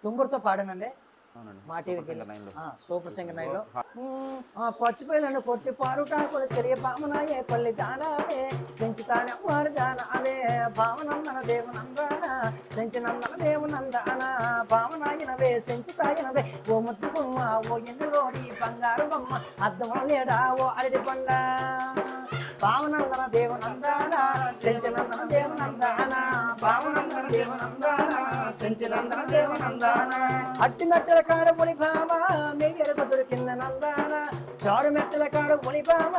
తుంగుడుతో పాడానండి అవునండి. మా సూపర్ టీవీకి సింగర్ 9లో. సూపర్ సింగర్ ఓ నైన్లో హా పచ్చిపోయిలను కొట్టి పారుటాకులు సిరియ పామునాయే పల్లి దానావే సెంచుతానే వారు దానావే భావనందన దేవునందాన సెంచినందన దేవునందాన భావనాయనవే సెంచుతాయనవే ఓ ముద్దు బొమ్మ ఓ ఎన్నులోని బంగారు బొమ్మ అద్దం లేడా ఓ అరటి పండ భావనందన దేవునందాన సెంచినందన దేవునందాన భావనందన దేవునందాన సెంచినందన దేవునందాన అట్టి మెట్టల కాడ పులి భామ నెయ్యడుగు దొరికింద నందాన చారు మెట్టల కాడ పులి భామ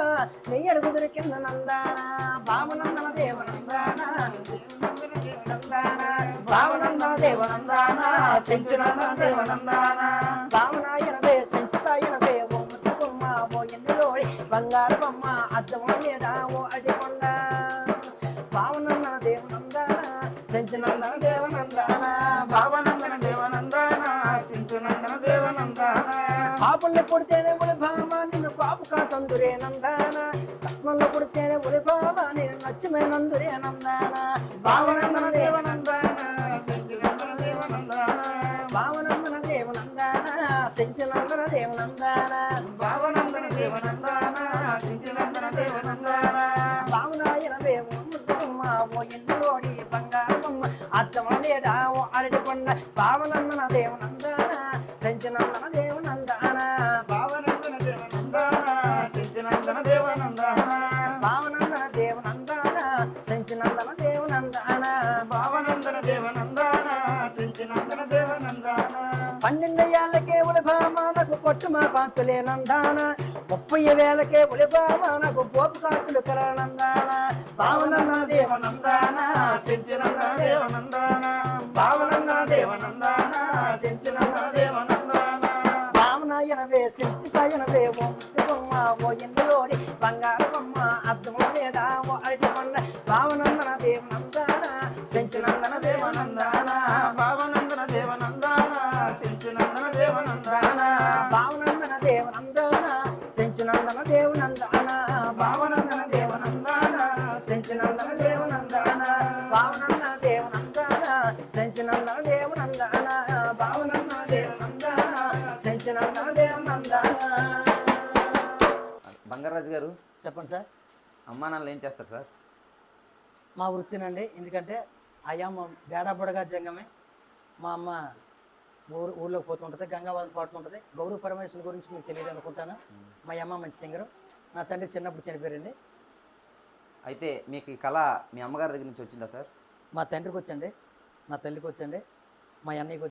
నెయ్యడుగు దొరికింద నందాన భావనందన దేవనందాన భావనందన దేవనందాన సెంచునందన దేవనందాన భావనాయనవే సెంచుతాయనవే ఓ ముద్దు బొమ్మ ఓ ఎన్నులోడి బంగారు బొమ్మ అద్దం లేడా ఓ అడి కొండ భావనందన దేవనందాన సెంచునందన దేవనందాన భావనందన దేవనందాన సెంచునందన దేవనందాన పాపుల్ని పుడితేనే ఉలి భామ నిన్ను పాపు కాతందురే నందాన కష్మంలో పుడితేనే ఉలి భామ నేను నచ్చమే నందురే నందాన భావనందన దేవనందాన సెంచునందన దేవనందాన భావనందన దేవనందాన సెంచునందన దేవనందాన భావనందన దేవనందాన సెంచునందన దేవనందాన భావనాయనవే ఓ ముద్దమ్మ ఓ ఇందులోడి బంగారు బొమ్మ అద్దం లేడా ఓ అరటి కొండ భావనందన దేవనందాన సెంచునందన దేవనందాన భావనందన దేవనందాన సెంచునందన దేవనందాన భావనందన దేవనందాన సెంచునందన దేవనందాన భావనందన దేవనందాన సెంచునందన దేవనందాన 12 ఏళ్ళకే ఉలి భామ నాకు పొట్టు మా కాంతులే నందాన 30 వేలకే ఉలి భామ నాకు పోపు కాంతులు కలనందాన భావనందన దేవనందాన సెంచునందన దేవనందాన భావనందన దేవనందాన సెంచునందన దేవనందాన భావనాయనవే సెంచుతాయనవే ఓ ముద్దు బొమ్మ ఓ ఇందులోడి బంగారు బొమ్మ అద్దం లేడా ఓ అరటి కొండ భావనందన దేవనందాన సెంచునందన దేవనందాన భావనందన దేవనందాన సెంచునందన దేవనందాన భావనందన దేవనందాన సెంచునందన దేవనందాన భావనందన దేవనందాన సెంచునందన దేవనందాన భావనందన దేవనందాన సెంచునందన దేవనందాన భావనందన దేవనందాన సెంచునందన దేవనందాన. బంగారాజు గారు చెప్పండి సార్. అమ్మా నాన్నలు ఏం చేస్తారు సార్? మా వృత్తినండి, ఎందుకంటే అయ్యమ్మ బేడబుడగా జంగమే. మా అమ్మ ఊర్లోకి పోతుంటుంది, గంగావాదం పాడుతుంటుంది. గౌరవ పరమేశ్వరుల గురించి మీకు తెలియదు అనుకుంటాను. మా అమ్మ మంచి సింగరు. నా తండ్రి చిన్నప్పుడు చనిపోయారండి. అయితే మీకు ఈ కళ మీ అమ్మగారి దగ్గర నుంచి వచ్చిందా సార్? మా తండ్రికి వచ్చండి, నా తల్లికి వచ్చండి, మా అన్నయ్యకి